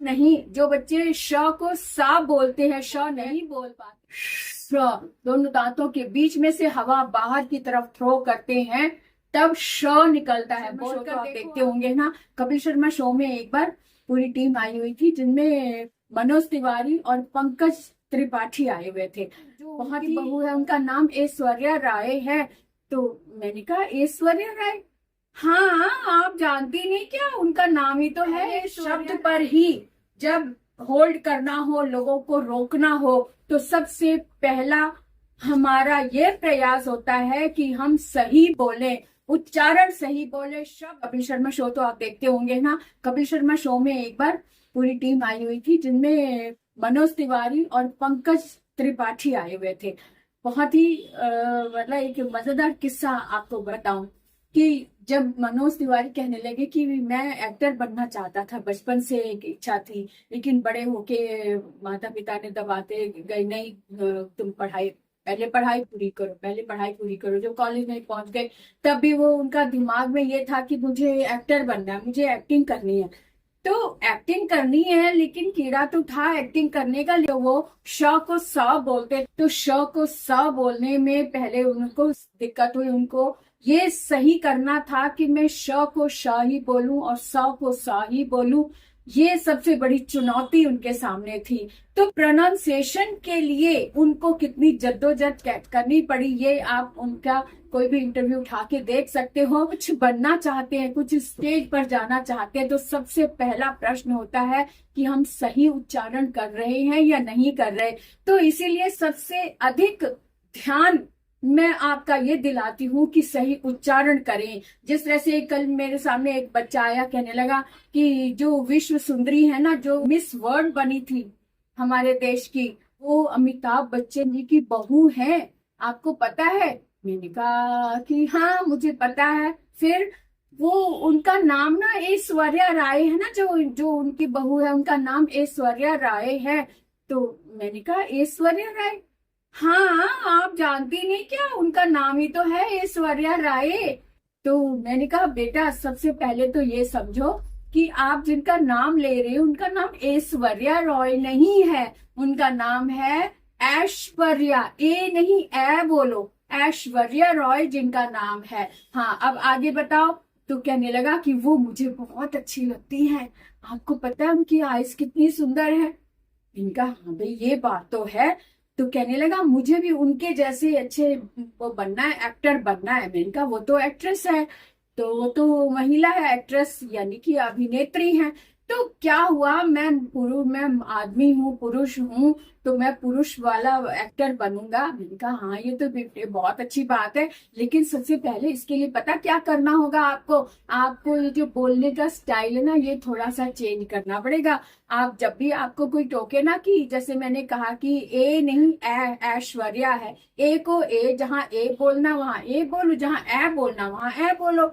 नहीं, जो बच्चे श को सा बोलते हैं, श नहीं बोल पाते, श दोनों दांतों के बीच में से हवा बाहर की तरफ थ्रो करते हैं, तब श निकलता है। बोलकर आप देखते होंगे ना, कपिल शर्मा शो में एक बार पूरी टीम आई हुई थी, जिनमें मनोज तिवारी और पंकज त्रिपाठी आए हुए थे। जो बहुत ही बहू है, उनका नाम ऐश्वर्या राय है। तो मैंने कहा ऐश्वर्या राय, हाँ आप जानती नहीं क्या, उनका नाम ही तो है। शब्द पर ही जब होल्ड करना हो, लोगों को रोकना हो, तो सबसे पहला हमारा ये प्रयास होता है कि हम सही बोलें, उच्चारण सही बोले। शब्द कपिल शर्मा शो तो आप देखते होंगे ना, कपिल शर्मा शो में एक बार पूरी टीम आई हुई थी, जिनमें मनोज तिवारी और पंकज त्रिपाठी आए हुए थे। बहुत ही मतलब एक मजेदार किस्सा आपको बताऊं कि जब मनोज तिवारी कहने लगे कि मैं एक्टर बनना चाहता था, बचपन से एक इच्छा थी, लेकिन बड़े होके माता पिता ने दबाते गए, नहीं तुम पहले पढ़ाई पूरी करो, पहले पढ़ाई पूरी करो। जब कॉलेज में पहुंच गए, तब भी वो उनका दिमाग में ये था कि मुझे एक्टर बनना है, मुझे एक्टिंग करनी है। तो एक्टिंग करनी है, लेकिन कीड़ा तो था एक्टिंग करने का, वो श को स बोलते, तो श को स बोलने में पहले उनको दिक्कत हुई। उनको ये सही करना था कि मैं श को श ही बोलूं और स को स ही बोलूं। ये सबसे बड़ी चुनौती उनके सामने थी। तो प्रोनाउंसिएशन के लिए उनको कितनी जद्दोजहद करनी पड़ी, ये आप उनका कोई भी इंटरव्यू उठा के देख सकते हो। कुछ बनना चाहते हैं, कुछ स्टेज पर जाना चाहते हैं, तो सबसे पहला प्रश्न होता है कि हम सही उच्चारण कर रहे हैं या नहीं कर रहे। तो इसीलिए सबसे अधिक ध्यान मैं आपका ये दिलाती हूँ कि सही उच्चारण करें। जिस तरह से कल मेरे सामने एक बच्चा आया, कहने लगा कि जो विश्व सुंदरी है ना, जो मिस वर्ल्ड बनी थी हमारे देश की, वो अमिताभ बच्चन जी की बहू है, आपको पता है? मैंने कहा कि हाँ मुझे पता है। फिर वो उनका नाम ना ऐश्वर्या राय है ना, जो जो उनकी बहू है, उनका नाम ऐश्वर्या राय है। तो मैंने कहा ऐश्वर्या राय, हाँ आप जानती नहीं क्या, उनका नाम ही तो है ऐश्वर्या राय। तो मैंने कहा बेटा, सबसे पहले तो ये समझो कि आप जिनका नाम ले रहे हो, उनका नाम ऐश्वर्या रॉय नहीं है, उनका नाम है ऐश्वर्या। ए नहीं, ए बोलो, ऐश्वर्या रॉय जिनका नाम है। हाँ अब आगे बताओ। तो कहने लगा कि वो मुझे बहुत अच्छी लगती है, आपको पता है उनकी आईज कितनी सुंदर है। इनका हाँ भाई ये बात तो है। तो कहने लगा मुझे भी उनके जैसे अच्छे वो बनना है, एक्टर बनना है। मैंने कहा वो तो एक्ट्रेस है, तो वो तो महिला है, एक्ट्रेस यानी कि अभिनेत्री है। तो क्या हुआ, मैं आदमी हूँ, पुरुष हूँ, तो मैं पुरुष वाला एक्टर बनूंगा। मैंने कहा हाँ ये तो बहुत अच्छी बात है, लेकिन सबसे पहले इसके लिए पता क्या करना होगा आपको? आपको ये जो बोलने का स्टाइल है ना, ये थोड़ा सा चेंज करना पड़ेगा। आप जब भी आपको कोई टोके ना, कि जैसे मैंने कहा कि ए नहीं ऐश्वर्या है, ए को ए, जहाँ ए बोलना वहां ए बोलो, जहाँ ए बोलना वहां ए बोलो।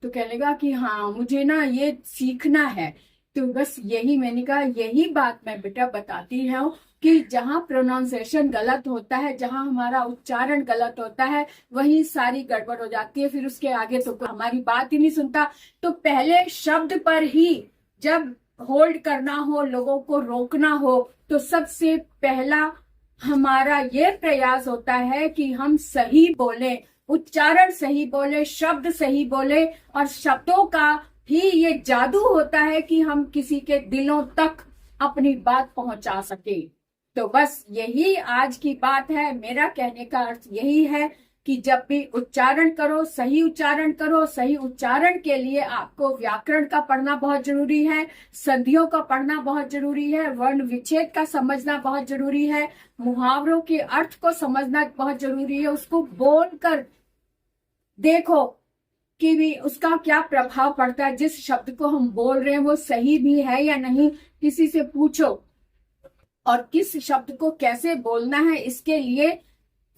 तो कहेगा कि हाँ मुझे ना ये सीखना है। तो बस यही मैंने कहा, यही बात मैं बेटा बताती हूँ कि जहाँ प्रोनाउंसिएशन गलत होता है, जहाँ हमारा उच्चारण गलत होता है, वही सारी गड़बड़ हो जाती है। फिर उसके आगे तो कोई हमारी बात ही नहीं सुनता। तो पहले शब्द पर ही जब होल्ड करना हो, लोगों को रोकना हो, तो सबसे पहला हमारा ये प्रयास होता है कि हम सही बोलें, उच्चारण सही बोले, शब्द सही बोले। और शब्दों का ही ये जादू होता है कि हम किसी के दिलों तक अपनी बात पहुंचा सके। तो बस यही आज की बात है। मेरा कहने का अर्थ यही है कि जब भी उच्चारण करो, सही उच्चारण करो। सही उच्चारण के लिए आपको व्याकरण का पढ़ना बहुत जरूरी है, संधियों का पढ़ना बहुत जरूरी है, वर्ण विच्छेद का समझना बहुत जरूरी है, मुहावरों के अर्थ को समझना बहुत जरूरी है। उसको बोलकर देखो कि भी उसका क्या प्रभाव पड़ता है, जिस शब्द को हम बोल रहे हैं वो सही भी है या नहीं, किसी से पूछो। और किस शब्द को कैसे बोलना है, इसके लिए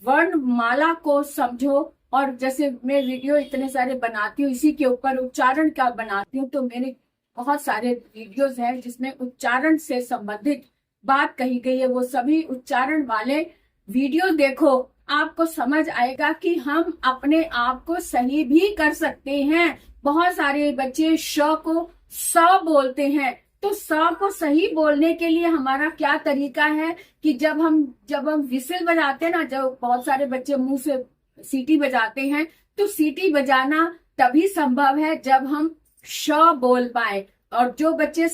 वर्णमाला को समझो। और जैसे मैं वीडियो इतने सारे बनाती हूँ, इसी के ऊपर उच्चारण का बनाती हूँ, तो मेरे बहुत सारे वीडियोस हैं जिसमें उच्चारण से संबंधित बात कही गई है। वो सभी उच्चारण वाले वीडियो देखो, आपको समझ आएगा कि हम अपने आप को सही भी कर सकते हैं। बहुत सारे बच्चे श को स बोलते हैं, तो स को सही बोलने के लिए हमारा क्या तरीका है कि जब हम विसिल बजाते हैं ना, जब बहुत सारे बच्चे मुंह से सीटी बजाते हैं, तो सीटी बजाना तभी संभव है जब हम श बोल पाए। और जो बच्चे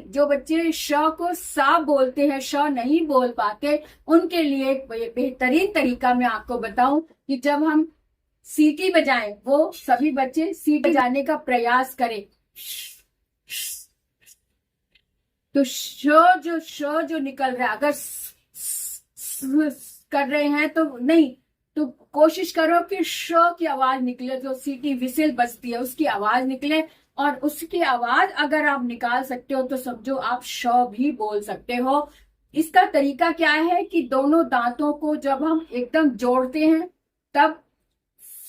जो बच्चे श को सा बोलते हैं, श नहीं बोल पाते, उनके लिए एक बेहतरीन तरीका मैं आपको बताऊं कि जब हम सीटी बजाएं, वो सभी बच्चे सीटी बजाने का प्रयास करें। तो श जो निकल रहा है, अगर कर रहे हैं तो नहीं, तो कोशिश करो कि श की आवाज निकले, जो सीटी विसिल बजती है उसकी आवाज निकले। और उसकी आवाज अगर आप निकाल सकते हो तो समझो आप श भी बोल सकते हो। इसका तरीका क्या है कि दोनों दांतों को जब हम एकदम जोड़ते हैं तब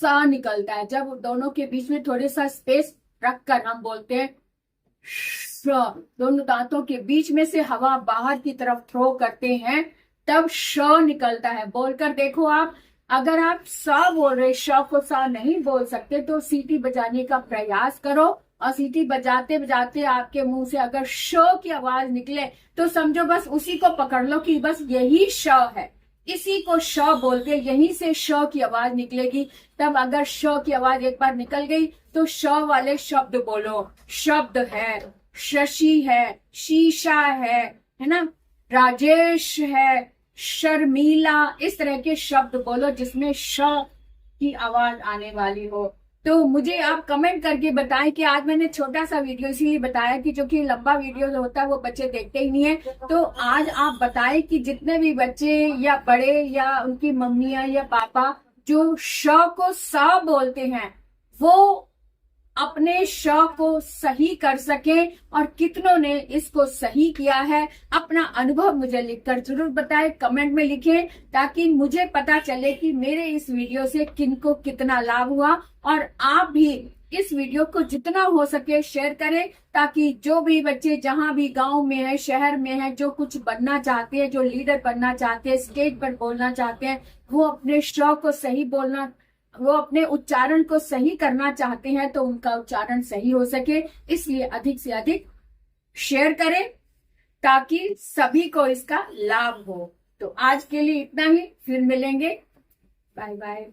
सा निकलता है। जब दोनों के बीच में थोड़े सा स्पेस रखकर हम बोलते हैं दोनों दांतों के बीच में से हवा बाहर की तरफ थ्रो करते हैं, तब श निकलता है। बोलकर देखो आप। अगर आप सा बोल रहे, श को सा नहीं बोल सकते, तो सीटी बजाने का प्रयास करो। और सीटी बजाते बजाते आपके मुंह से अगर श की आवाज निकले तो समझो बस उसी को पकड़ लो कि बस यही श है, इसी को श बोल के यहीं से श की आवाज निकलेगी। तब अगर श की आवाज एक बार निकल गई तो श वाले शब्द बोलो। शब्द है, शशि है, शीशा है ना, राजेश है, शर्मीला, इस तरह के शब्द बोलो जिसमें श की आवाज आने वाली हो। तो मुझे आप कमेंट करके बताएं कि आज मैंने छोटा सा वीडियो इसीलिए बताया कि जो कि लंबा वीडियो होता है वो बच्चे देखते ही नहीं है। तो आज आप बताएं कि जितने भी बच्चे या बड़े या उनकी मम्मियां या पापा जो श को सा बोलते हैं, वो अपने श को सही कर सके। और कितनों ने इसको सही किया है, अपना अनुभव मुझे लिखकर जरूर बताएं, कमेंट में लिखें, ताकि मुझे पता चले कि मेरे इस वीडियो से किनको कितना लाभ हुआ। और आप भी इस वीडियो को जितना हो सके शेयर करें, ताकि जो भी बच्चे जहां भी गांव में है, शहर में है, जो कुछ बनना चाहते हैं, जो लीडर बनना चाहते हैं, स्टेज पर बोलना चाहते हैं, वो अपने श को सही बोलना, वो अपने उच्चारण को सही करना चाहते हैं, तो उनका उच्चारण सही हो सके। इसलिए अधिक से अधिक शेयर करें ताकि सभी को इसका लाभ हो। तो आज के लिए इतना ही, फिर मिलेंगे। Bye bye.